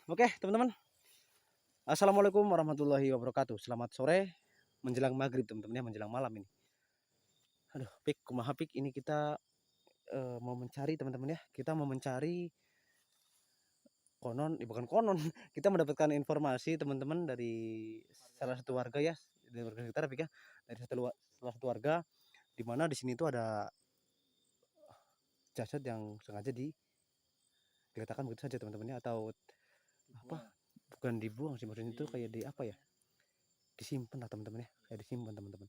Oke, teman-teman. Assalamualaikum warahmatullahi wabarakatuh. Selamat sore menjelang maghrib, teman-teman ya, menjelang malam ini. Aduh, Pik, kumaha Pik, ini kita mau mencari teman-teman ya. Kita mau mencari konon, bukan konon. Kita mendapatkan informasi teman-teman dari salah satu warga ya, dari warga sekitar Pik ya. Dari salah satu warga di mana di sini itu ada jasad yang sengaja digeletakkan begitu saja teman-teman ya, atau apa? Bukan dibuang sih, maksudnya itu kayak di apa ya? Disimpan lah teman-teman ya, kayak disimpan teman-teman.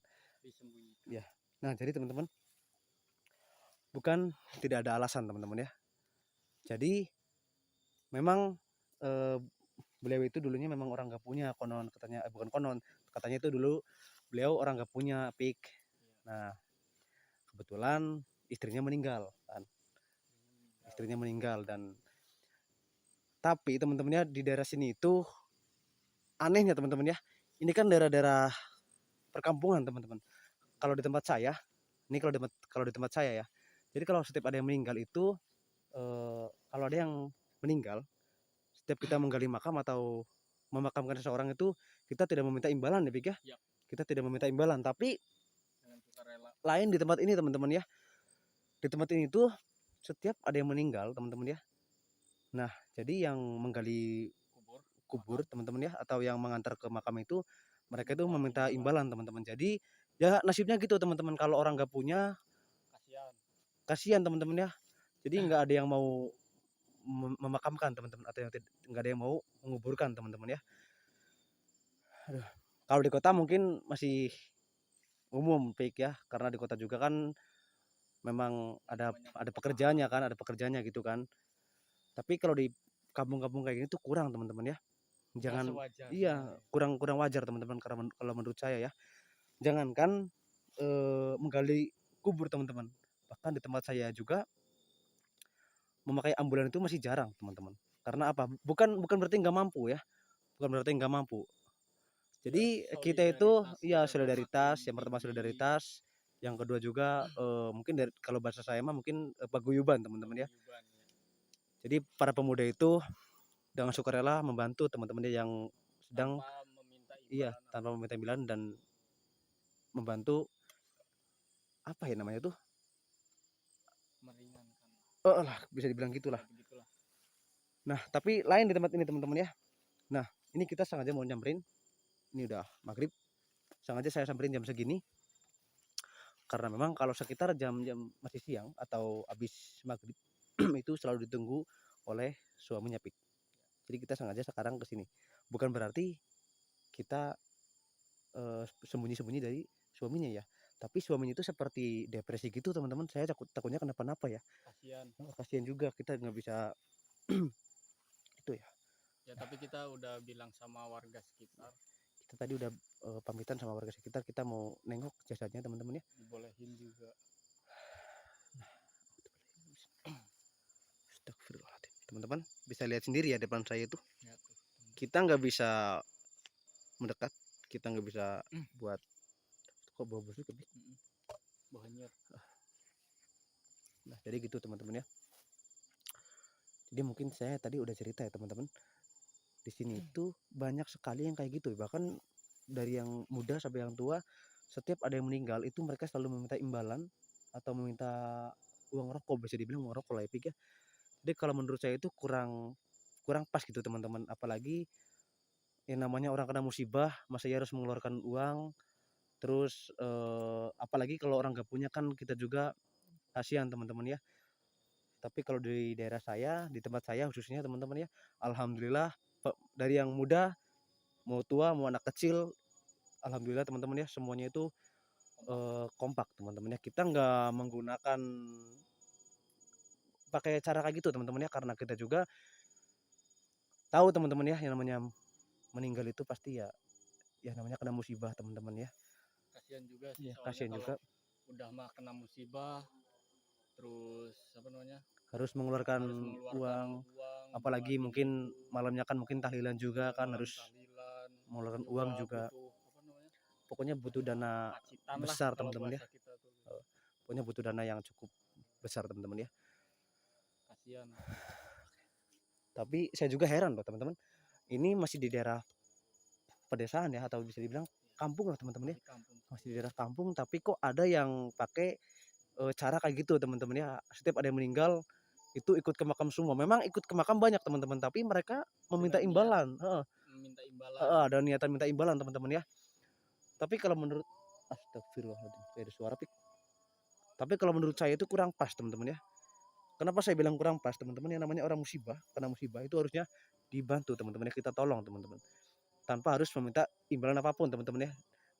Ya. Nah, jadi teman-teman, bukan tidak ada alasan teman-teman ya. Jadi memang eh, beliau itu dulunya memang orang gak punya, konon katanya, bukan konon, katanya itu dulu beliau orang gak punya Pik. Nah, kebetulan istrinya meninggal kan. Istrinya meninggal, dan tapi teman-temannya di daerah sini itu anehnya teman-teman ya. Ini kan daerah-daerah perkampungan teman-teman. Kalau di tempat saya, ini kalau di tempat saya ya. Jadi kalau setiap ada yang meninggal itu kalau ada yang meninggal, setiap kita menggali makam atau memakamkan seseorang itu kita tidak meminta imbalan ya Pik ya. Yap. Kita tidak meminta imbalan, tapi Dengan sukarela. lain di tempat ini teman-teman ya. Di tempat ini tuh setiap ada yang meninggal teman-teman ya. Nah, jadi yang menggali kubur teman-teman ya, atau yang mengantar ke makam itu mereka itu meminta imbalan teman-teman. Jadi ya nasibnya gitu teman-teman, kalau orang gak punya kasihan teman-teman ya. Jadi nggak ada yang mau memakamkan teman-teman, atau yang nggak ada yang mau menguburkan teman-teman ya. Aduh, kalau di kota mungkin masih umum Pik ya, karena di kota juga kan memang ada pekerjaannya kan, ada pekerjaannya gitu kan. Tapi kalau di kampung-kampung kayak gini tuh kurang teman-teman ya. Jangan, iya, kurang wajar teman-teman, karena kalau menurut saya ya. Jangankan menggali kubur teman-teman, bahkan di tempat saya juga memakai ambulan itu masih jarang teman-teman. Karena apa? Bukan berarti nggak mampu ya, bukan berarti nggak mampu. Jadi kita itu ya solidaritas, yang pertama solidaritas, yang kedua juga mungkin dari kalau bahasa saya mah mungkin paguyuban teman-teman ya. Jadi para pemuda itu dengan sukarela membantu teman-temannya yang sedang, iya, tanpa meminta imbalan, dan membantu apa ya namanya tuh, Meringankan. lah bisa dibilang gitulah. Nah, tapi lain di tempat ini teman-teman ya. Nah, ini kita sengaja mau nyamperin, ini udah maghrib, sengaja saya samperin jam segini karena memang kalau sekitar jam-jam masih siang atau habis maghrib itu selalu ditunggu oleh suaminya Pik. Jadi kita sengaja sekarang ke sini. Bukan berarti kita sembunyi-sembunyi dari suaminya ya. Tapi suaminya itu seperti depresi gitu teman-teman. Saya takutnya kenapa-napa ya. Kasihan. Kasihan juga, kita nggak bisa itu ya. Ya, tapi kita udah bilang sama warga sekitar. Kita tadi udah pamitan sama warga sekitar, kita mau nengok jasadnya teman-teman ya. Dibolehin juga. Astagfirullahaladzim. Teman-teman bisa lihat sendiri ya depan saya itu. Ya, tuh. Kita nggak bisa mendekat, kita nggak bisa buat, kok bau busuk ya. Banyak. Nah, jadi gitu teman-teman ya. Jadi mungkin saya tadi udah cerita ya teman-teman. Di sini itu banyak sekali yang kayak gitu, bahkan dari yang muda sampai yang tua, setiap ada yang meninggal itu mereka selalu meminta imbalan atau meminta uang rokok, bisa dibilang uang rokok lah ya Pik ya. Jadi kalau menurut saya itu kurang kurang pas gitu teman-teman, apalagi yang namanya orang kena musibah masa ya harus mengeluarkan uang. Terus apalagi kalau orang gak punya kan kita juga kasihan teman-teman ya. Tapi kalau di daerah saya, di tempat saya khususnya teman-teman ya, alhamdulillah dari yang muda mau tua mau anak kecil, alhamdulillah teman-teman ya, semuanya itu kompak teman-teman ya. Kita nggak menggunakan pakai cara kayak gitu teman-teman ya, karena kita juga tahu teman-teman ya, yang namanya meninggal itu pasti ya namanya kena musibah teman-teman ya. Kasihan juga sih, Ya, soalnya kasihan kalau juga udah mah kena musibah, terus apa namanya, harus mengeluarkan uang, apalagi mungkin malamnya kan mungkin tahlilan juga kan, harus mengeluarkan uang juga. Pokoknya butuh dana besar teman-teman ya. Pokoknya butuh dana yang cukup besar teman-teman ya. Kasihan. Tapi saya juga heran loh teman-teman, ini masih di daerah pedesaan ya, atau bisa dibilang kampung lah teman-teman ya, Di kampung. masih di daerah kampung, tapi kok ada yang pakai cara kayak gitu teman-teman ya. Setiap ada yang meninggal itu ikut ke makam semua. Memang ikut ke makam banyak teman-teman, tapi mereka meminta Dengan niat imbalan. Heeh, meminta imbalan. heeh, ada niatan minta imbalan teman-teman ya. Tapi kalau menurut astagfirullahaladzim, kayak ada suara pik. Tapi kalau menurut saya itu kurang pas teman-teman ya. Kenapa saya bilang kurang pas teman-teman? Yang namanya orang musibah, karena musibah itu harusnya dibantu teman-teman ya, kita tolong teman-teman. Tanpa harus meminta imbalan apapun teman-teman ya.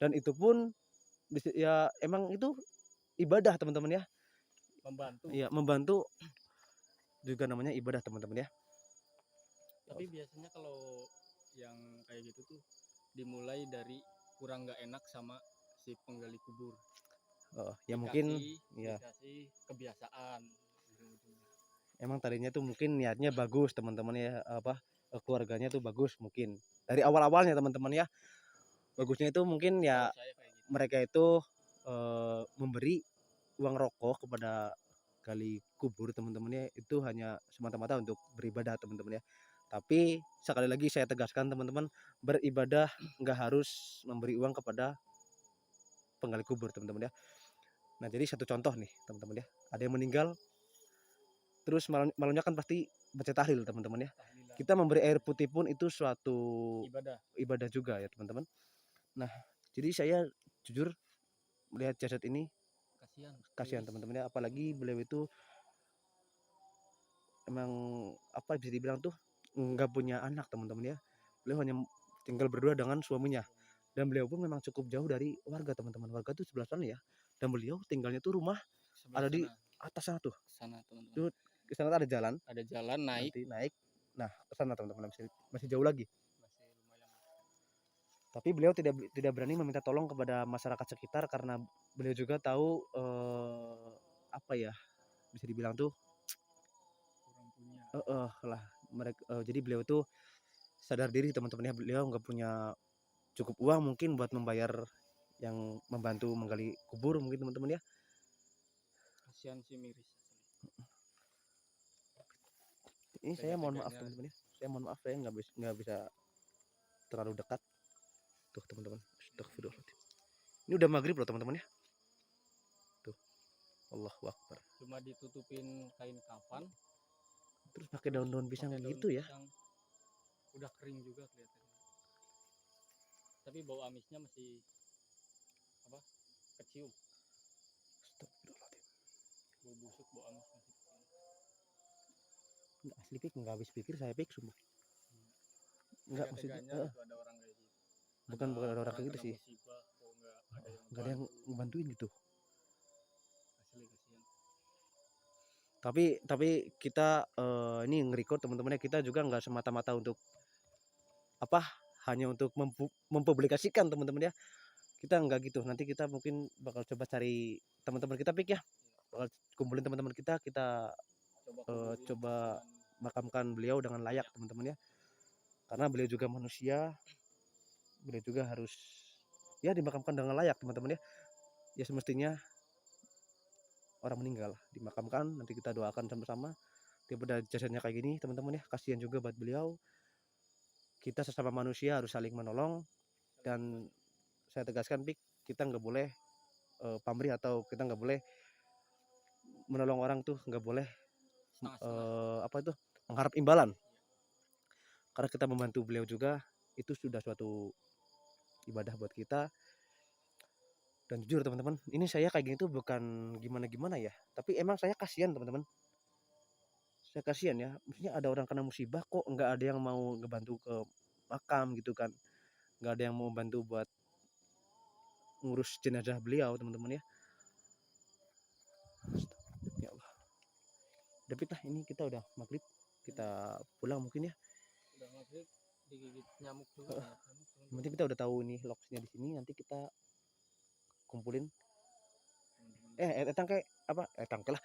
Dan itu pun ya emang itu ibadah teman-teman ya. Membantu. Iya, membantu juga namanya ibadah teman-teman ya. Tapi biasanya kalau yang kayak gitu tuh dimulai dari kurang nggak enak sama si penggali kubur. Ya mungkin ya Dikasih kebiasaan. emang tadinya tuh mungkin niatnya bagus teman-teman ya, apa keluarganya tuh bagus mungkin dari awal-awalnya teman-teman ya. Bagusnya itu mungkin ya Tahu saya kayak gitu. mereka itu memberi uang rokok kepada gali kubur teman-teman ya, itu hanya semata-mata untuk beribadah teman-teman ya. Tapi sekali lagi saya tegaskan teman-teman, beribadah nggak harus memberi uang kepada penggali kubur teman-teman ya. Nah jadi satu contoh nih teman-teman ya, ada yang meninggal terus malamnya kan pasti baca tahlil teman-teman ya. Tahlilan. Kita memberi air putih pun itu suatu Ibadah. ibadah juga ya teman-teman. Nah jadi saya jujur melihat jasad ini kasihan teman-teman ya, apalagi beliau itu emang apa bisa dibilang tuh nggak punya anak teman-teman ya. Beliau hanya tinggal berdua dengan suaminya, dan beliau pun memang cukup jauh dari warga teman-teman. Warga tuh sebelah sana ya, dan beliau tinggalnya tuh rumah Sebelah ada di sana. atas sana tuh. Sana teman-teman. Tuh ke sana ada jalan, Ada jalan naik. nanti naik. Nah ke sana teman-teman, masih jauh lagi. Masih lumayan. Tapi beliau tidak berani meminta tolong kepada masyarakat sekitar karena beliau juga tahu apa ya bisa dibilang tuh Kurang punya. lah mereka jadi beliau tuh sadar diri teman-teman ya, beliau nggak punya cukup uang mungkin buat membayar yang membantu menggali kubur mungkin teman-teman ya. Kasihan sih, miris. Ini saya mohon maaf teman-teman ya, saya mohon maaf saya nggak bisa terlalu dekat tuh teman-teman. Astagfirullahaladzim, ini udah maghrib loh teman-teman ya. Tuh Allahu Akbar, Cuma ditutupin kain kafan, terus pakai daun-daun pisang pakai daun gitu ya. pisang. Udah kering juga kelihatannya. Tapi bau amisnya masih apa? Kecium. Astagfirullahaladzim, Bau busuk, bau amis masih kecium. nggak asli pik, nggak habis pikir saya pik sumpah. Nggak maksudnya Gitu ada orang kayak gitu. bukan ada orang kayak gitu sih, Musibah, nggak ada yang ngebantuin gitu. Asli kasihan. Tapi kita ini nge-record teman-teman ya, kita juga nggak semata-mata untuk apa hanya untuk mempublikasikan teman-teman ya, kita nggak gitu. Nanti kita mungkin bakal coba cari teman-teman kita pik ya, bakal kumpulin teman-teman kita coba makamkan beliau dengan layak teman-teman ya, karena beliau juga manusia, beliau juga harus ya dimakamkan dengan layak teman-teman ya. Ya semestinya orang meninggal dimakamkan, nanti kita doakan sama-sama. Daripada jasadnya kayak gini teman-teman ya, kasihan juga buat beliau. Kita sesama manusia harus saling menolong, dan saya tegaskan pik, kita nggak boleh pamrih atau kita nggak boleh menolong orang tuh, nggak boleh apa itu mengharap imbalan, karena kita membantu beliau juga itu sudah suatu ibadah buat kita. Dan jujur teman-teman, ini saya kayak gini tuh bukan gimana-gimana ya, tapi emang saya kasihan teman-teman. Saya kasihan ya, maksudnya ada orang kena musibah kok nggak ada yang mau ngebantu ke makam gitu kan, nggak ada yang mau bantu buat ngurus jenazah beliau teman-teman ya. Ya Allah, udah lah, ini kita udah maghrib, kita pulang mungkin ya. Udah maghrib, digigit nyamuk juga. Nanti kita udah tahu nih lokasinya di sini, nanti kita kumpulin etang kayak apa etang lah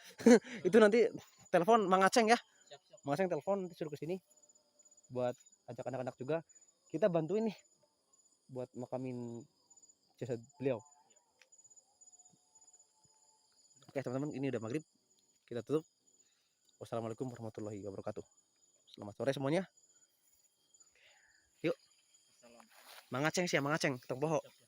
itu nanti telepon Mang Aceng ya. Siap. Mang Aceng telepon nanti suruh ke sini buat ajak anak-anak juga, kita bantuin nih buat makamin jasad beliau. Oke teman-teman, ini udah maghrib, kita tutup. Wassalamualaikum warahmatullahi wabarakatuh. Selamat sore semuanya. Yuk, Salam. mangaceng sih, mangaceng, ketemu poho. Siap, siap.